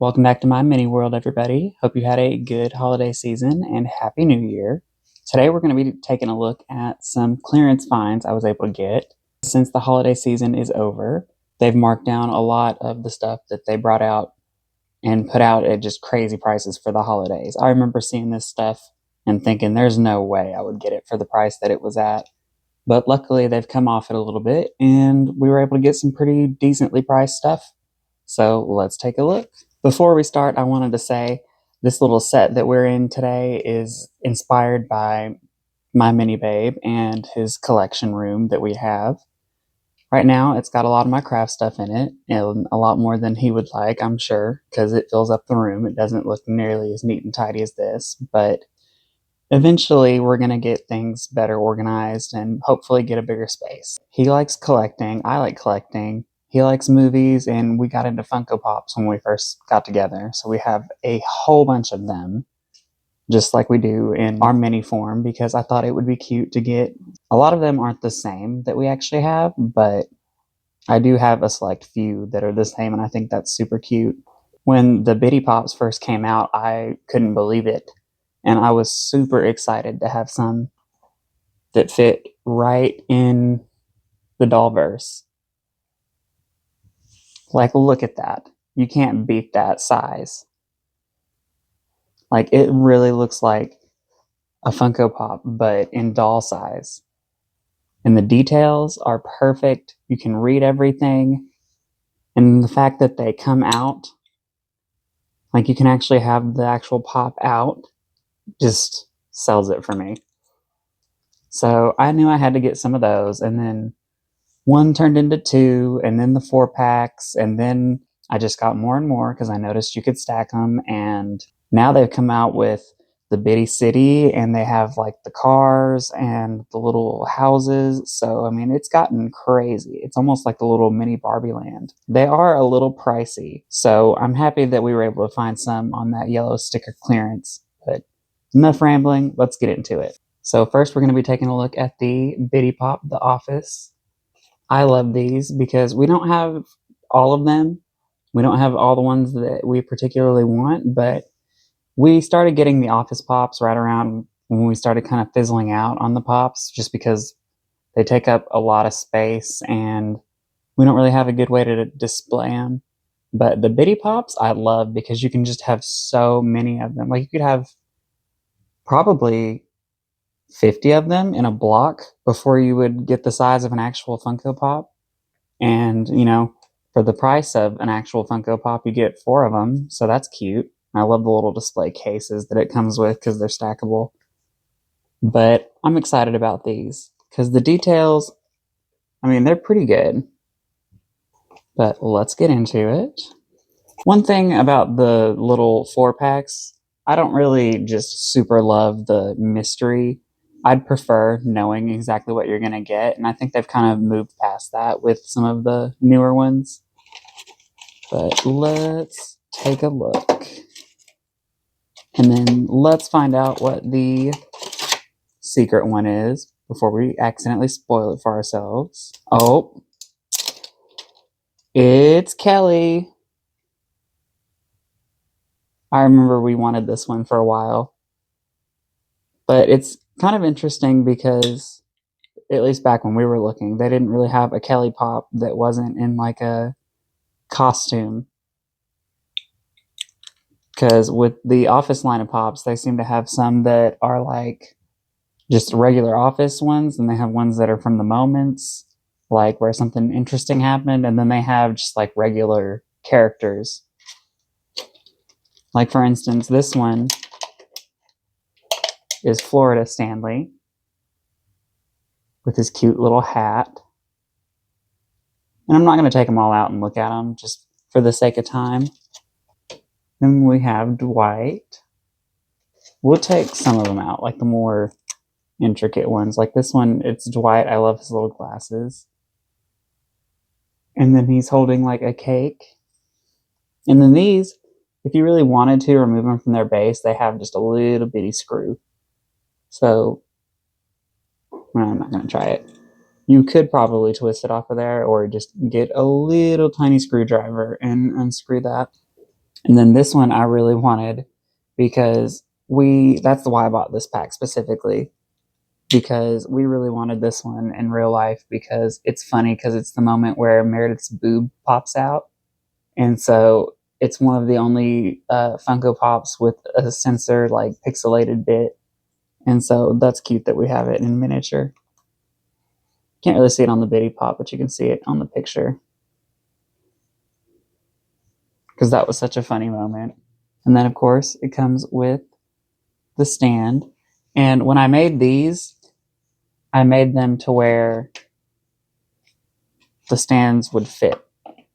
Welcome back to my mini world, everybody. Hope you had a good holiday season and Happy New Year. Today, we're going to be taking a look at some clearance finds I was able to get. Since the holiday season is over, they've marked down a lot of the stuff that they brought out and put out at just crazy prices for the holidays. I remember seeing this stuff and thinking there's no way I would get it for the price that it was at. But luckily, they've come off it a little bit and we were able to get some pretty decently priced stuff. So let's take a look. Before we start, I wanted to say this little set that we're in today is inspired by my mini babe and his collection room that we have. Right now, it's got a lot of my craft stuff in it, and a lot more than he would like, I'm sure, because it fills up the room. It doesn't look nearly as neat and tidy as this, but eventually we're going to get things better organized and hopefully get a bigger space. He likes collecting, I like collecting. He likes movies, and we got into Funko Pops when we first got together. So we have a whole bunch of them, just like we do in our mini form, because I thought it would be cute to get. A lot of them aren't the same that we actually have, but I do have a select few that are the same, and I think that's super cute. When the Bitty Pops first came out, I couldn't believe it, and I was super excited to have some that fit right in the Dollverse. Like, look at that. You can't beat that size. Like, it really looks like a Funko Pop, but in doll size. And the details are perfect. You can read everything. And the fact that they come out, like you can actually have the actual pop out, just sells it for me. So I knew I had to get some of those. And then one turned into two, and then the 4-packs, and then I just got more and more because I noticed you could stack them. And now they've come out with the Bitty City, and they have like the cars and the little houses. So, I mean, it's gotten crazy. It's almost like a little mini Barbie land. They are a little pricey. So I'm happy that we were able to find some on that yellow sticker clearance. But enough rambling, let's get into it. So first we're going to be taking a look at the Bitty Pop, The Office. I love these because we don't have all of them. We don't have all the ones that we particularly want, but we started getting the Office Pops right around when we started kind of fizzling out on the Pops, just because they take up a lot of space and we don't really have a good way to display them. But the Bitty Pops I love because you can just have so many of them. Like, you could have probably 50 of them in a block before you would get the size of an actual Funko Pop. And, for the price of an actual Funko Pop, you get 4 of them. So that's cute. I love the little display cases that it comes with because they're stackable. But I'm excited about these because the details, I mean, they're pretty good. But let's get into it. One thing about the little 4-packs, I don't really just super love the mystery. I'd prefer knowing exactly what you're going to get, and I think they've kind of moved past that with some of the newer ones. But let's take a look. And then let's find out what the secret one is before we accidentally spoil it for ourselves. Oh, it's Kelly. I remember we wanted this one for a while. But it's kind of interesting because, at least back when we were looking, they didn't really have a Kelly Pop that wasn't in like a costume. Because with the Office line of Pops, they seem to have some that are like just regular Office ones, and they have ones that are from the moments, like where something interesting happened, and then they have just like regular characters. Like, for instance, this one is Florida Stanley with his cute little hat. And I'm not going to take them all out and look at them just for the sake of time. Then we have Dwight. We'll take some of them out, like the more intricate ones. Like this one, it's Dwight. I love his little glasses. And then he's holding like a cake. And then these, if you really wanted to remove them from their base, they have just a little bitty screw. So, well, I'm not going to try it. You could probably twist it off of there or just get a little tiny screwdriver and unscrew that. And then this one I really wanted because that's why I bought this pack specifically, because we really wanted this one in real life because it's funny because it's the moment where Meredith's boob pops out. And so it's one of the only Funko Pops with a censor, like pixelated bit. And so that's cute that we have it in miniature. Can't really see it on the bitty pop, but you can see it on the picture. Because that was such a funny moment. And then, of course, it comes with the stand. And when I made these, I made them to where the stands would fit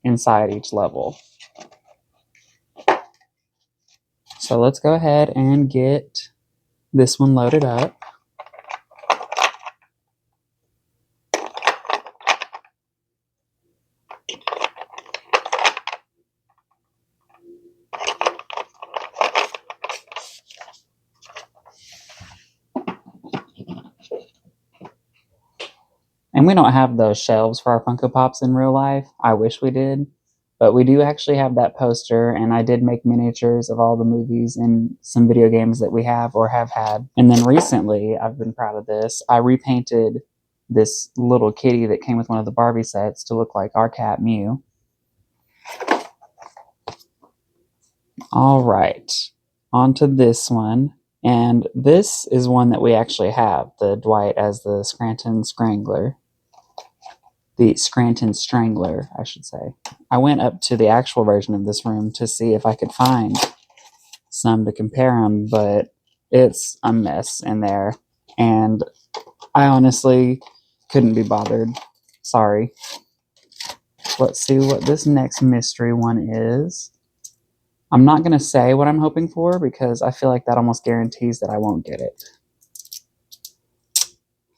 inside each level. So let's go ahead and get this one loaded up. And we don't have those shelves for our Funko Pops in real life. I wish we did. But we do actually have that poster, and I did make miniatures of all the movies and some video games that we have or have had. And then recently, I've been proud of this, I repainted this little kitty that came with one of the Barbie sets to look like our cat, Mew. All right, on to this one. And this is one that we actually have, the Dwight as the Scranton Strangler. The Scranton Strangler, I should say. I went up to the actual version of this room to see if I could find some to compare them, but it's a mess in there. And I honestly couldn't be bothered. Sorry. Let's see what this next mystery one is. I'm not going to say what I'm hoping for because I feel like that almost guarantees that I won't get it.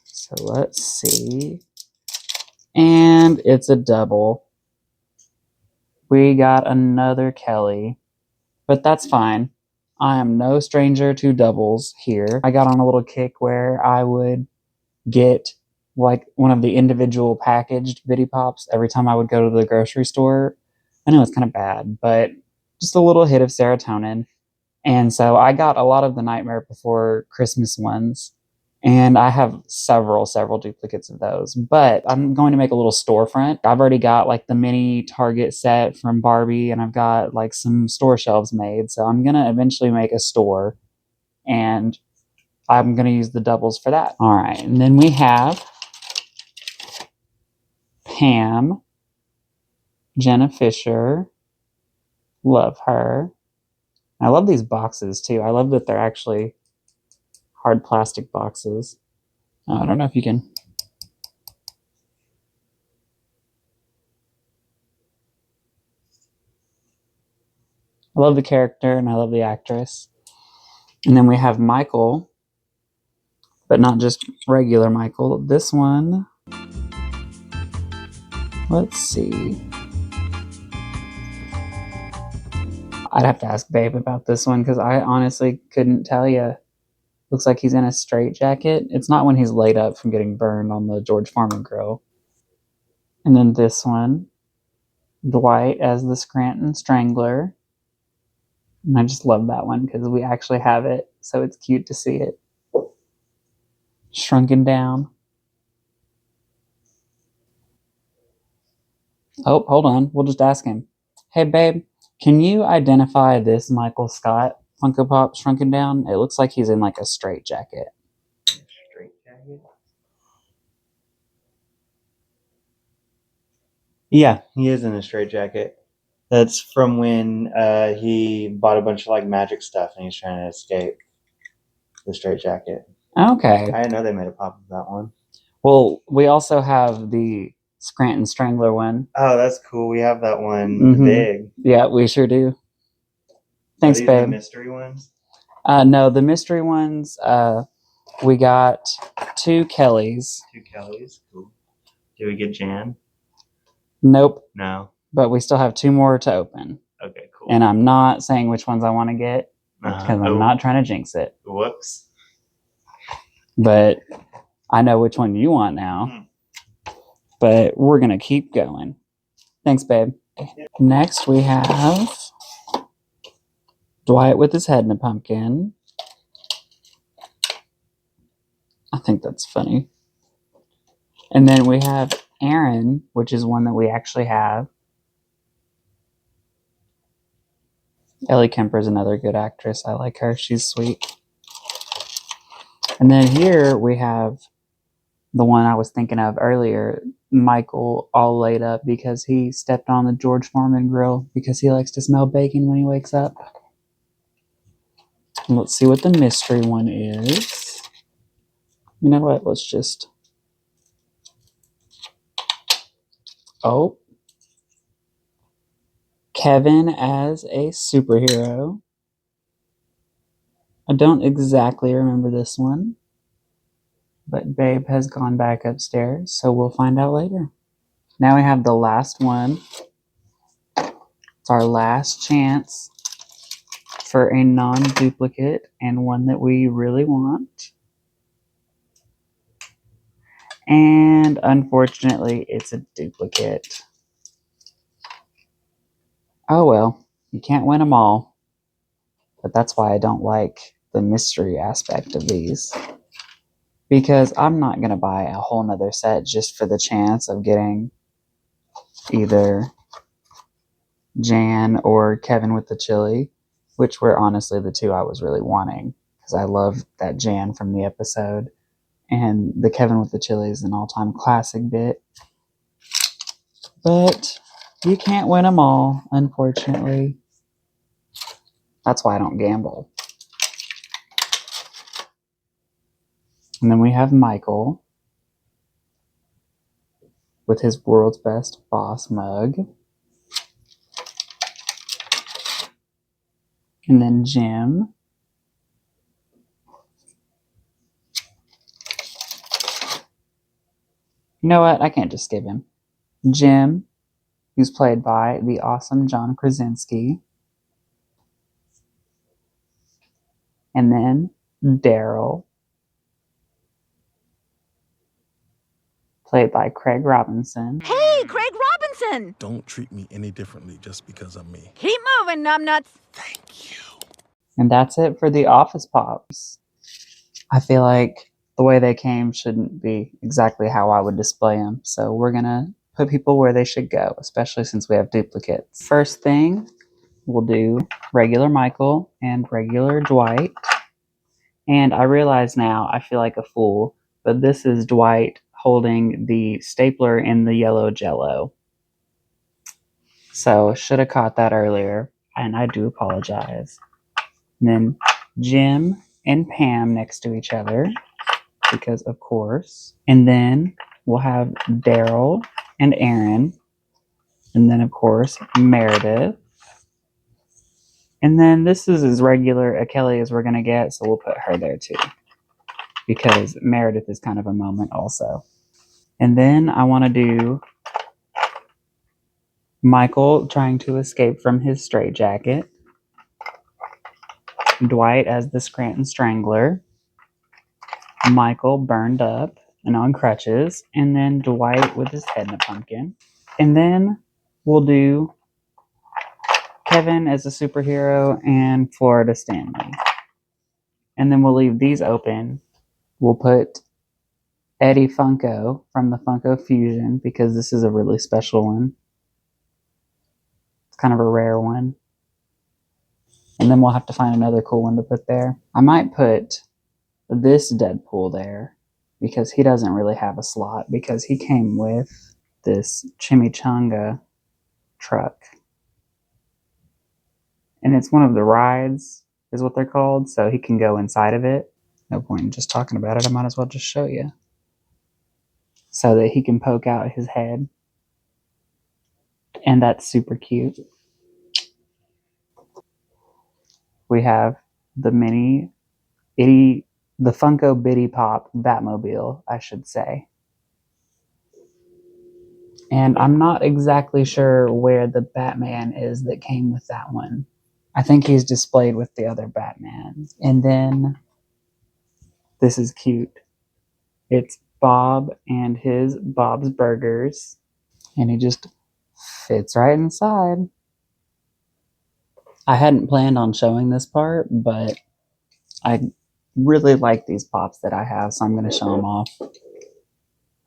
So let's see. And it's a double. We got another Kelly, but that's fine. I am no stranger to doubles here. I got on a little kick where I would get like one of the individual packaged Bitty Pops every time I would go to the grocery store. I know it's kind of bad, but just a little hit of serotonin. And so I got a lot of the Nightmare Before Christmas ones. And I have several duplicates of those. But I'm going to make a little storefront. I've already got like the mini Target set from Barbie, and I've got like some store shelves made. So I'm going to eventually make a store, and I'm going to use the doubles for that. All right. And then we have Pam, Jenna Fisher. Love her. I love these boxes too. I love that they're actually hard plastic boxes. I don't know if you can. I love the character and I love the actress. And then we have Michael, but not just regular Michael. This one, let's see. I'd have to ask Babe about this one because I honestly couldn't tell you. Looks like he's in a straitjacket. It's not when he's laid up from getting burned on the George Foreman grill. And then this one, Dwight as the Scranton Strangler. And I just love that one because we actually have it, so it's cute to see it shrunken down. Oh, hold on. We'll just ask him. Hey, babe, can you identify this Michael Scott Funko Pop shrunken down? It looks like he's in like a straitjacket. Straitjacket? Yeah, he is in a straitjacket. That's from when he bought a bunch of like magic stuff and he's trying to escape the straitjacket. Okay. I didn't know they made a pop of that one. Well, we also have the Scranton Strangler one. Oh, that's cool. We have that one, the big. Yeah, we sure do. Thanks, Are these babe. the mystery ones? No, the mystery ones, we got 2 Kellys. 2 Kellys, cool. Did we get Jan? Nope. No. But we still have 2 more to open. Okay, cool. And I'm not saying which ones I want to get because I'm not trying to jinx it. Whoops. But I know which one you want now. But we're going to keep going. Thanks, babe. Next, we have Dwight with his head in a pumpkin. I think that's funny. And then we have Aaron, which is one that we actually have. Ellie Kemper is another good actress. I like her. She's sweet. And then here we have the one I was thinking of earlier, Michael, all laid up because he stepped on the George Foreman grill because he likes to smell bacon when he wakes up. And let's see what the mystery one is. You know what? Let's just... Oh. Kevin as a superhero. I don't exactly remember this one, but Babe has gone back upstairs, so we'll find out later. Now we have the last one. It's our last chance for a non-duplicate and one that we really want. And unfortunately, it's a duplicate. Oh well, you can't win them all. But that's why I don't like the mystery aspect of these. Because I'm not going to buy a whole nother set just for the chance of getting either Jan or Kevin with the chili, which were honestly the two I was really wanting. Because I love that Jan from the episode. And the Kevin with the chili is an all-time classic bit. But you can't win them all, unfortunately. That's why I don't gamble. And then we have Michael with his world's best boss mug. And then Jim. You know what? I can't just skip him. Jim, who's played by the awesome John Krasinski. And then Daryl, played by Craig Robinson. Hey, Craig Robinson! Don't treat me any differently just because I'm me. Keep moving, numbnuts. Thank you. And that's it for the Office Pops. I feel like the way they came shouldn't be exactly how I would display them. So we're going to put people where they should go, especially since we have duplicates. First thing, we'll do regular Michael and regular Dwight. And I realize now I feel like a fool, but this is Dwight holding the stapler in the yellow Jello. So should have caught that earlier, and I do apologize. And then Jim and Pam next to each other, because of course. And then we'll have Daryl and Aaron. And then, of course, Meredith. And then this is as regular a Kelly as we're going to get, so we'll put her there too. Because Meredith is kind of a moment also. And then I want to do Michael trying to escape from his straitjacket. Dwight as the Scranton Strangler. Michael burned up and on crutches. And then Dwight with his head in a pumpkin. And then we'll do Kevin as a superhero and Florida Stanley. And then we'll leave these open. We'll put Eddie Funko from the Funko Fusion because this is a really special one. It's kind of a rare one. And then we'll have to find another cool one to put there. I might put this Deadpool there because he doesn't really have a slot because he came with this chimichanga truck. And it's one of the rides is what they're called, so he can go inside of it. No point in just talking about it. I might as well just show you. So that he can poke out his head. And that's super cute. We have the the Funko Bitty Pop Batmobile, I should say. And I'm not exactly sure where the Batman is that came with that one. I think he's displayed with the other Batman. And then this is cute. It's Bob and his Bob's Burgers. And he just fits right inside. I hadn't planned on showing this part, but I really like these pops that I have, so I'm going to show them off.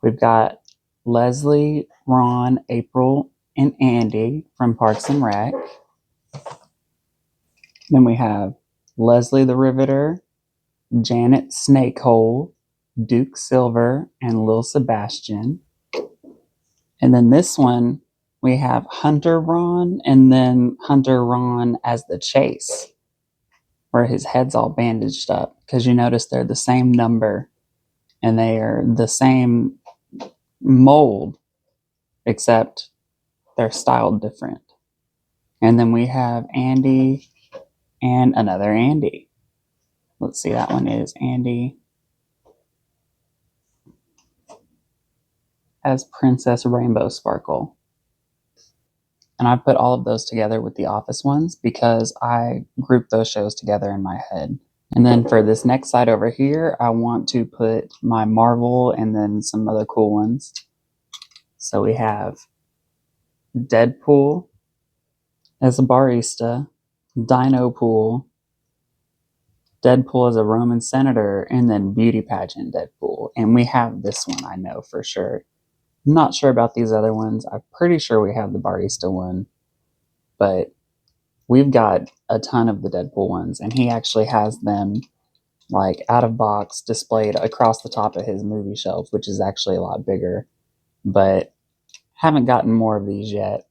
We've got Leslie, Ron, April, and Andy from Parks and Rec. Then we have Leslie the Riveter, Janet Snakehole, Duke Silver, and Lil Sebastian. And then this one, we have Hunter Ron, and then Hunter Ron as the Chase, where his head's all bandaged up. Because you notice they're the same number, and they are the same mold, except they're styled different. And then we have Andy and another Andy. Let's see, that one is Andy as Princess Rainbow Sparkle. And I put all of those together with the Office ones because I grouped those shows together in my head. And then for this next side over here, I want to put my Marvel and then some other cool ones. So we have Deadpool as a barista, Dino Pool, Deadpool as a Roman senator, and then Beauty Pageant Deadpool. And we have this one, I know for sure. I'm not sure about these other ones. I'm pretty sure we have the barista one, but we've got a ton of the Deadpool ones, and he actually has them like out of box displayed across the top of his movie shelf, which is actually a lot bigger. But haven't gotten more of these yet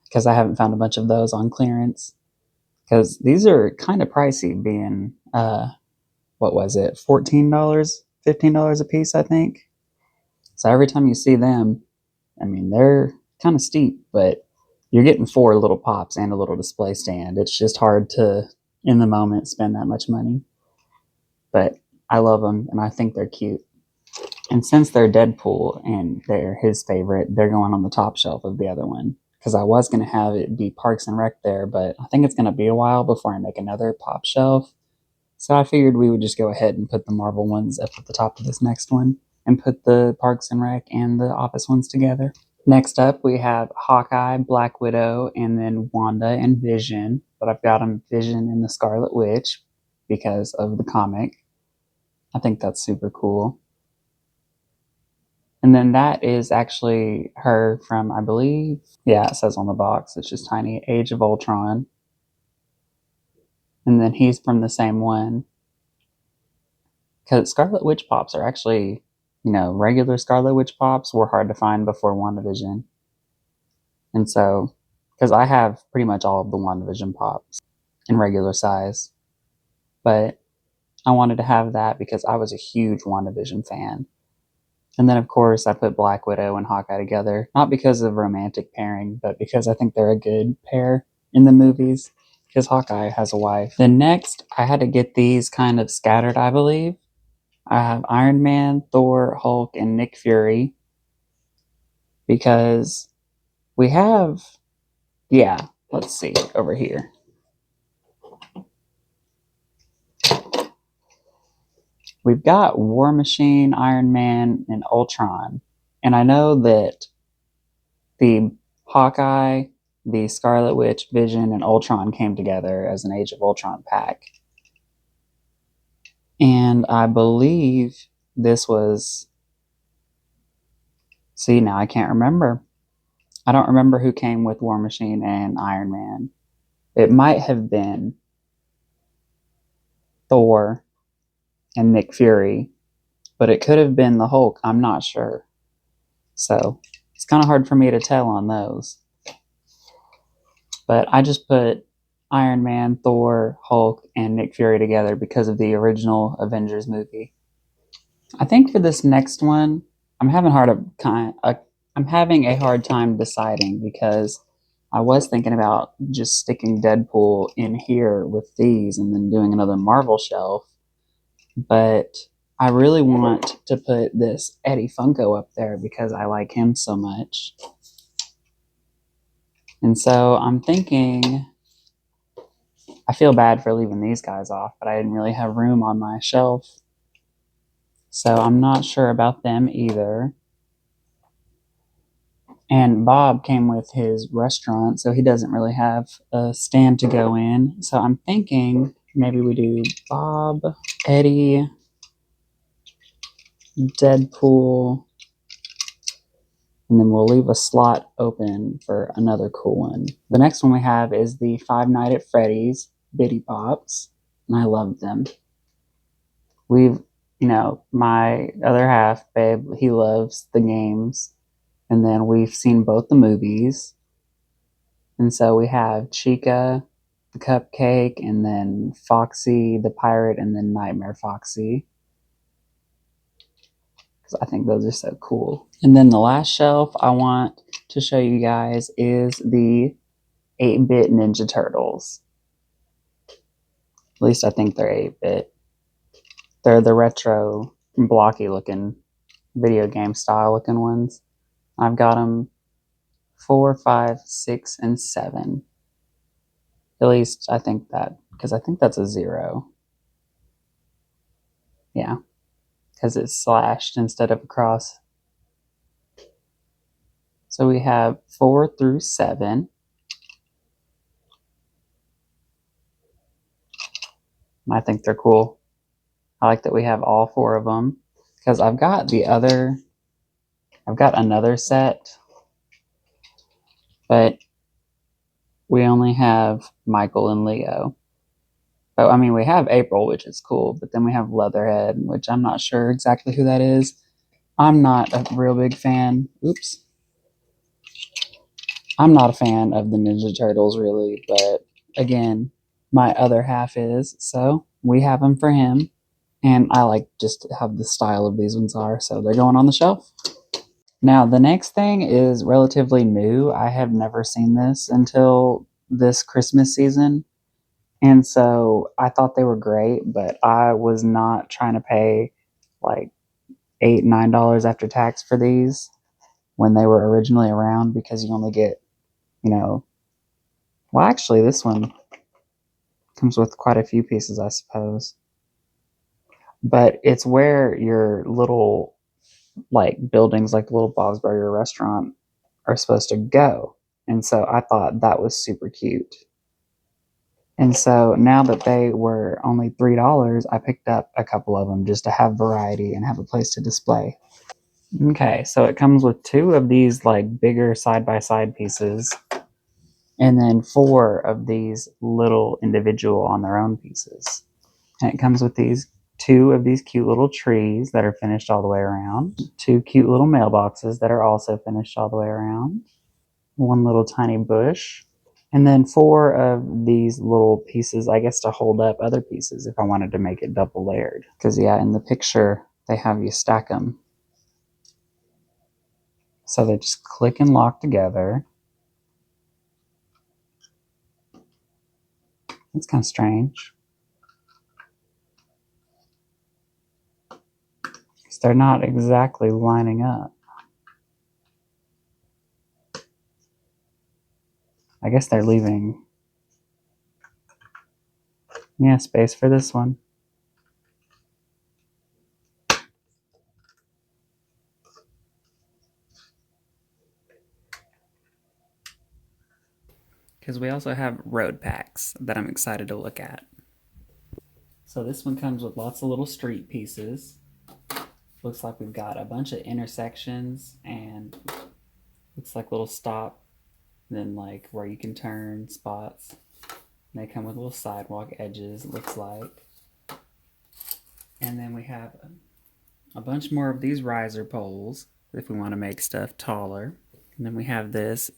because I haven't found a bunch of those on clearance. Because these are kind of pricey, being what was it, $14, $15 a piece, I think. So every time you see them, I mean, they're kind of steep, but you're getting 4 little pops and a little display stand. It's just hard to, in the moment, spend that much money. But I love them, and I think they're cute. And since they're Deadpool and they're his favorite, they're going on the top shelf of the other one. Because I was going to have it be Parks and Rec there, but I think it's going to be a while before I make another pop shelf. So I figured we would just go ahead and put the Marvel ones up at the top of this next one and put the Parks and Rec and the Office ones together. Next up, we have Hawkeye, Black Widow, and then Wanda and Vision. But I've got them Vision and the Scarlet Witch because of the comic. I think that's super cool. And then that is actually her from, I believe, yeah, it says on the box, it's just tiny, Age of Ultron. And then he's from the same one. Because Scarlet Witch Pops are actually, regular Scarlet Witch Pops were hard to find before WandaVision. And so, because I have pretty much all of the WandaVision Pops in regular size. But I wanted to have that because I was a huge WandaVision fan. And then, of course, I put Black Widow and Hawkeye together, not because of romantic pairing, but because I think they're a good pair in the movies, because Hawkeye has a wife. Then next, I had to get these kind of scattered, I believe. I have Iron Man, Thor, Hulk, and Nick Fury, because we have, let's see, over here. We've got War Machine, Iron Man, and Ultron. And I know that the Hawkeye, the Scarlet Witch, Vision, and Ultron came together as an Age of Ultron pack. And I believe this was... See, now I can't remember. I don't remember who came with War Machine and Iron Man. It might have been Thor and Nick Fury, but it could have been the Hulk. I'm not sure. So it's kind of hard for me to tell on those. But I just put Iron Man, Thor, Hulk, and Nick Fury together because of the original Avengers movie. I think for this next one, I'm having a hard time deciding because I was thinking about just sticking Deadpool in here with these and then doing another Marvel shelf. But I really want to put this Eddie Funko up there because I like him so much. And so I'm thinking, I feel bad for leaving these guys off, but I didn't really have room on my shelf. So I'm not sure about them either. And Bob came with his restaurant, so he doesn't really have a stand to go in. So I'm thinking maybe we do Bob, Eddie, Deadpool, and then we'll leave a slot open for another cool one. The next one we have is the Five Nights at Freddy's Bitty Pops, and I love them. We've, my other half, babe, he loves the games, and then we've seen both the movies. And so we have Chica, the cupcake, and then Foxy, the pirate, and then Nightmare Foxy. Because I think those are so cool. And then the last shelf I want to show you guys is the 8-bit Ninja Turtles. At least I think they're 8-bit. They're the retro, blocky looking, video game style looking ones. I've got them 4, 5, 6, and 7. At least I think that, because I think that's a 0. Yeah, because it's slashed instead of a cross. So we have 4 through 7. I think they're cool. I like that we have all 4 of them, because I've got another set, but we only have Michael and Leo. But I mean, we have April, which is cool, but then we have Leatherhead, which I'm not sure exactly who that is. I'm not a real big fan. Oops. I'm not a fan of the Ninja Turtles, really, but again, my other half is, so we have them for him. And I like just how the style of these ones are, so they're going on the shelf. Now, the next thing is relatively new. I have never seen this until this Christmas season. And so I thought they were great, but I was not trying to pay like $8, $9 after tax for these when they were originally around, because you only get, well, actually, this one comes with quite a few pieces, I suppose. But it's where your little buildings, like the little Bob's Burger restaurant, are supposed to go. And so I thought that was super cute. And so now that they were only $3, I picked up a couple of them just to have variety and have a place to display. Okay, so it comes with 2 of these bigger side-by-side pieces, and then 4 of these little individual on their own pieces. And it comes with 2 of these cute little trees that are finished all the way around, 2 cute little mailboxes that are also finished all the way around, 1 little tiny bush, and then 4 of these little pieces, I guess, to hold up other pieces if I wanted to make it double layered. Because, yeah, in the picture, they have you stack them. So they just click and lock together. It's kind of strange. Because they're not exactly lining up. I guess they're leaving, space for this one. Because we also have road packs that I'm excited to look at. So this one comes with lots of little street pieces. Looks like we've got a bunch of intersections and looks like little stop, then where you can turn spots. And they come with little sidewalk edges, it looks like. And then we have a bunch more of these riser poles if we want to make stuff taller. And then we have this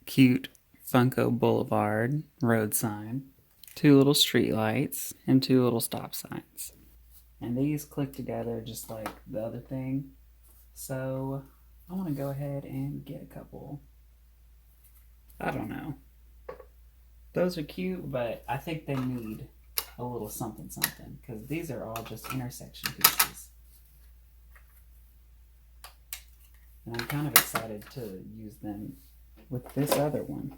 cute Funko Boulevard road sign, 2 little street lights, and 2 little stop signs. And these click together just like the other thing. So I want to go ahead and get a couple. I don't know. Those are cute, but I think they need a little something something, because these are all just intersection pieces. And I'm kind of excited to use them with this other one,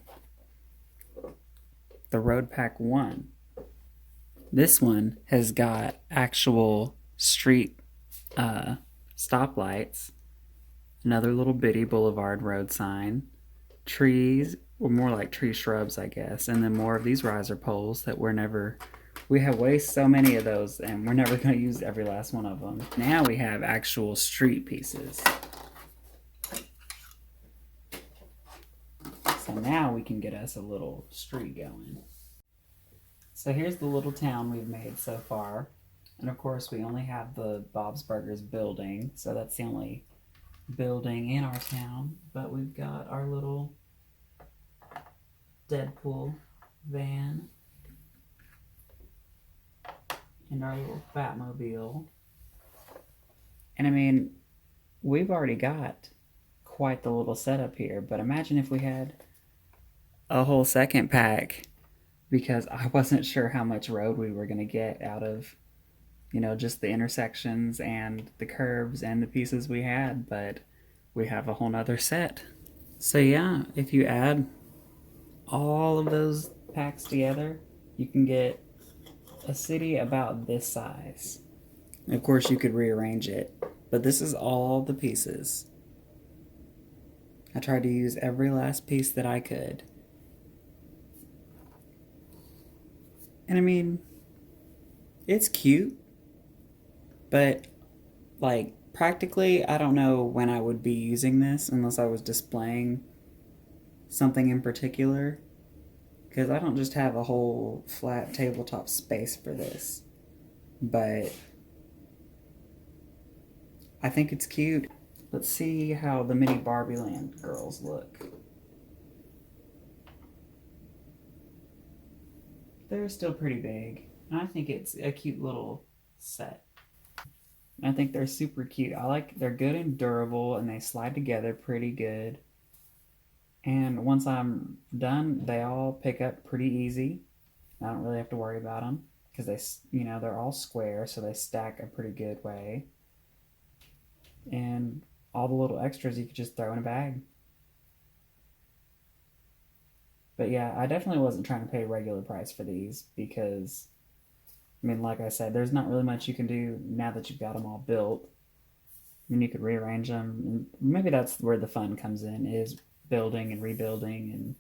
the Road Pack 1. This one has got actual street stoplights, Another little bitty boulevard road sign. Trees, or more like tree shrubs, I guess. And then more of these riser poles that we have wasted so many of those and we're never going to use every last one of them. Now we have actual street pieces. So now we can get us a little street going. So here's the little town we've made so far. And of course we only have the Bob's Burgers building, so that's the only building in our town. But we've got our little Deadpool van and our little Batmobile. And I mean, we've already got quite the little setup here, but imagine if we had a whole second pack, because I wasn't sure how much road we were going to get out of, just the intersections and the curves and the pieces we had, but we have a whole nother set. So yeah, if you add all of those packs together, you can get a city about this size. Of course, you could rearrange it, but this is all the pieces. I tried to use every last piece that I could. And I mean, it's cute, but like practically, I don't know when I would be using this unless I was displaying something in particular, because I don't just have a whole flat tabletop space for this. But I think it's cute. Let's see how the mini Barbie Land girls look. They're still pretty big, and I think it's a cute little set. I think they're super cute. They're good and durable, and they slide together pretty good. And once I'm done, they all pick up pretty easy. I don't really have to worry about them because they're all square, so they stack a pretty good way. And all the little extras you could just throw in a bag. But yeah, I definitely wasn't trying to pay regular price for these because, I mean, like I said, there's not really much you can do now that you've got them all built. I mean, you could rearrange them. And maybe that's where the fun comes in, is building and rebuilding and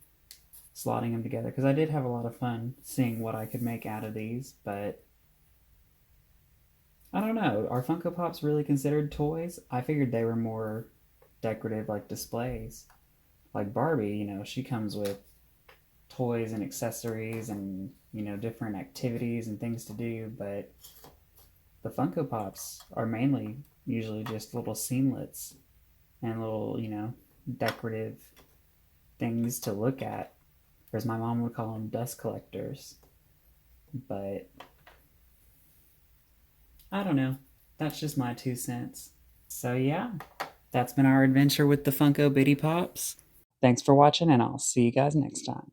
slotting them together. Because I did have a lot of fun seeing what I could make out of these, but I don't know. Are Funko Pops really considered toys? I figured they were more decorative, like displays. Like Barbie, she comes with toys and accessories and, different activities and things to do, but the Funko Pops are mainly usually just little scenelets and little, decorative things to look at. Or as my mom would call them, dust collectors. But I don't know. That's just my 2 cents. So yeah, that's been our adventure with the Funko Bitty Pops. Thanks for watching, and I'll see you guys next time.